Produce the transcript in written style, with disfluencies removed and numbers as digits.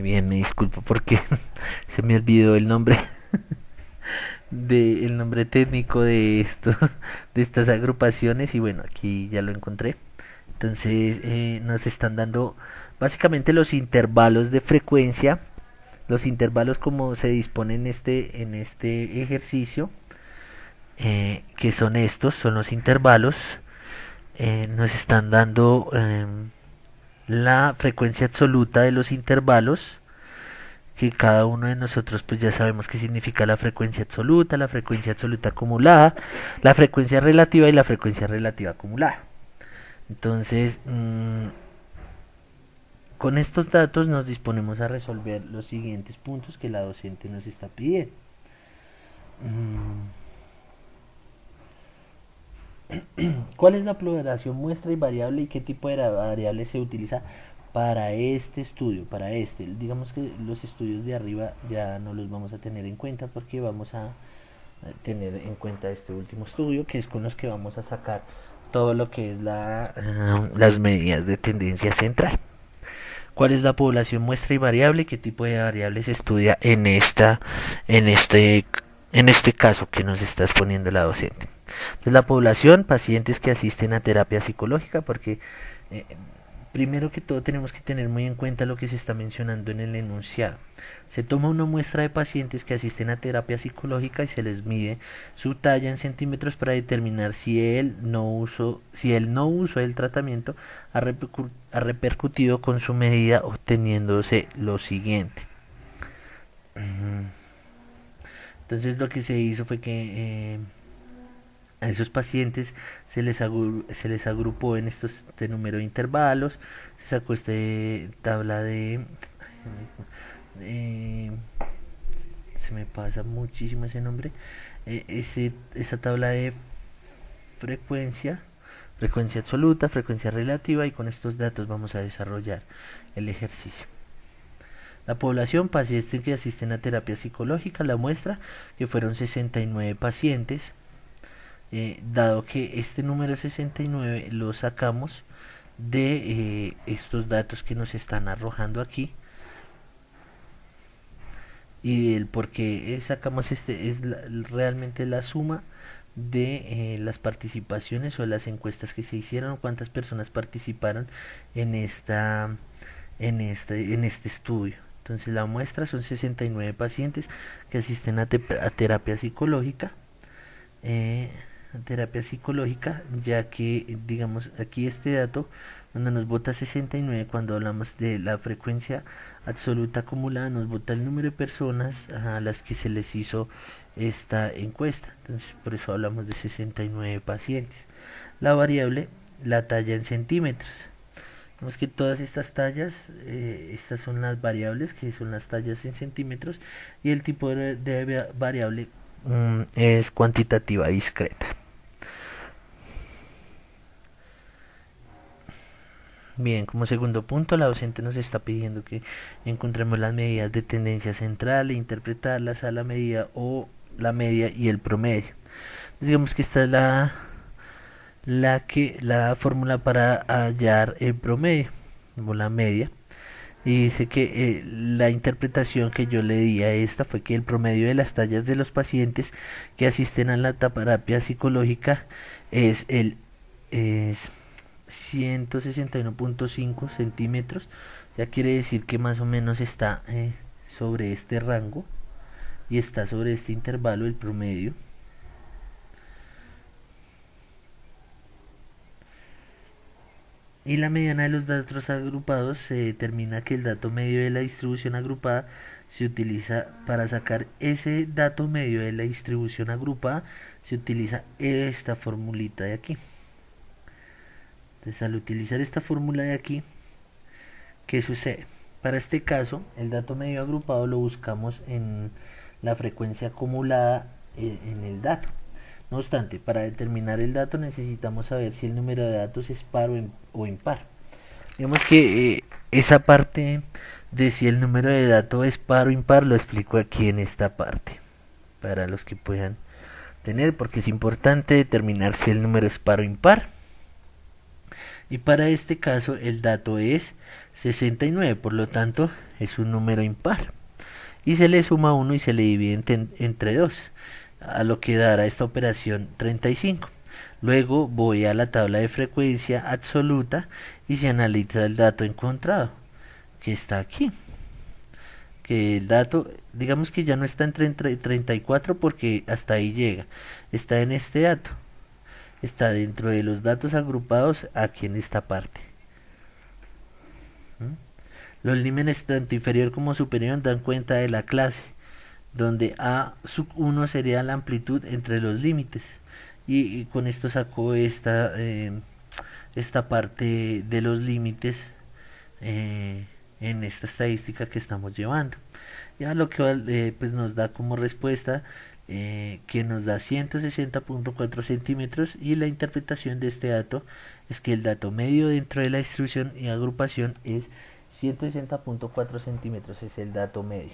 Bien, me disculpo porque se me olvidó el nombre el nombre técnico de estos de estas agrupaciones y bueno, aquí ya lo encontré. Entonces, nos están dando básicamente los intervalos de frecuencia, los intervalos como se dispone en este ejercicio, que son estos, son los intervalos. Nos están dando la frecuencia absoluta de los intervalos, que cada uno de nosotros pues ya sabemos qué significa la frecuencia absoluta acumulada, la frecuencia relativa y la frecuencia relativa acumulada. Entonces, con estos datos nos disponemos a resolver los siguientes puntos que la docente nos está pidiendo. Mm, ¿Cuál es la población muestra y variable y qué tipo de variable se utiliza para este estudio? Para este, digamos que los estudios de arriba ya no los vamos a tener en cuenta porque vamos a tener en cuenta este último estudio, que es con los que vamos a sacar todo lo que es las medidas de tendencia central. ¿Cuál es la población muestra y variable? ¿Qué tipo de variable se estudia en este, en este caso que nos está exponiendo la docente? Entonces, la población, pacientes que asisten a terapia psicológica, porque eh, primero que todo tenemos que tener muy en cuenta lo que se está mencionando en el enunciado. Se toma una muestra de pacientes que asisten a terapia psicológica y se les mide su talla en centímetros para determinar si el no uso del tratamiento ha repercutido con su medida, obteniéndose lo siguiente. Entonces lo que se hizo fue que a esos pacientes se les agrupó en estos de número de intervalos, se sacó este tabla de se me pasa muchísimo ese nombre, esa tabla de frecuencia, frecuencia absoluta, frecuencia relativa, y con estos datos vamos a desarrollar el ejercicio. La población pacientes que asisten a terapia psicológica, la muestra que fueron 69 pacientes, dado que este número 69 lo sacamos de estos datos que nos están arrojando aquí, y el por qué sacamos este es realmente la suma de las participaciones o las encuestas que se hicieron, cuántas personas participaron en en este estudio. Entonces la muestra son 69 pacientes que asisten a terapia psicológica, eh, ya que digamos aquí este dato cuando nos bota 69, cuando hablamos de la frecuencia absoluta acumulada, nos bota el número de personas a las que se les hizo esta encuesta. Entonces por eso hablamos de 69 pacientes. La variable, la talla en centímetros. Vemos que todas estas tallas, estas son las variables, que son las tallas en centímetros, y el tipo de variable es cuantitativa discreta. Bien, como segundo punto, la docente nos está pidiendo que encontremos las medidas de tendencia central e interpretarlas a la medida o la media y el promedio. Entonces, digamos que esta es la fórmula para hallar el promedio o la media. Y dice que la interpretación que yo le di a esta fue que el promedio de las tallas de los pacientes que asisten a la terapia psicológica es el es 161.5 centímetros. Ya quiere decir que más o menos está sobre este rango y está sobre este intervalo el promedio. Y la mediana de los datos agrupados se determina que el dato medio de la distribución agrupada se utiliza para sacar ese dato medio de la distribución agrupada, se utiliza esta formulita de aquí. Entonces al utilizar esta fórmula de aquí, ¿qué sucede? Para este caso, el dato medio agrupado lo buscamos en la frecuencia acumulada en el dato. No obstante, para determinar el dato necesitamos saber si el número de datos es par o impar. Digamos que esa parte de si el número de datos es par o impar lo explico aquí en esta parte, para los que puedan tener, porque es importante determinar si el número es par o impar. Y para este caso el dato es 69, por lo tanto es un número impar. Y se le suma 1 y se le divide entre 2, a lo que dará esta operación 35. Luego voy a la tabla de frecuencia absoluta y se analiza el dato encontrado, que está aquí. Que el dato, digamos que ya no está en 34 porque hasta ahí llega. Está en este dato. Está dentro de los datos agrupados aquí en esta parte. ¿Mm? Los límites tanto inferior como superior dan cuenta de la clase, donde A sub 1 sería la amplitud entre los límites. Y con esto sacó esta parte de los límites en esta estadística que estamos llevando. Ya lo que pues nos da como respuesta que nos da 160.4 centímetros, y la interpretación de este dato es que el dato medio dentro de la distribución y agrupación es 160.4 centímetros, es el dato medio.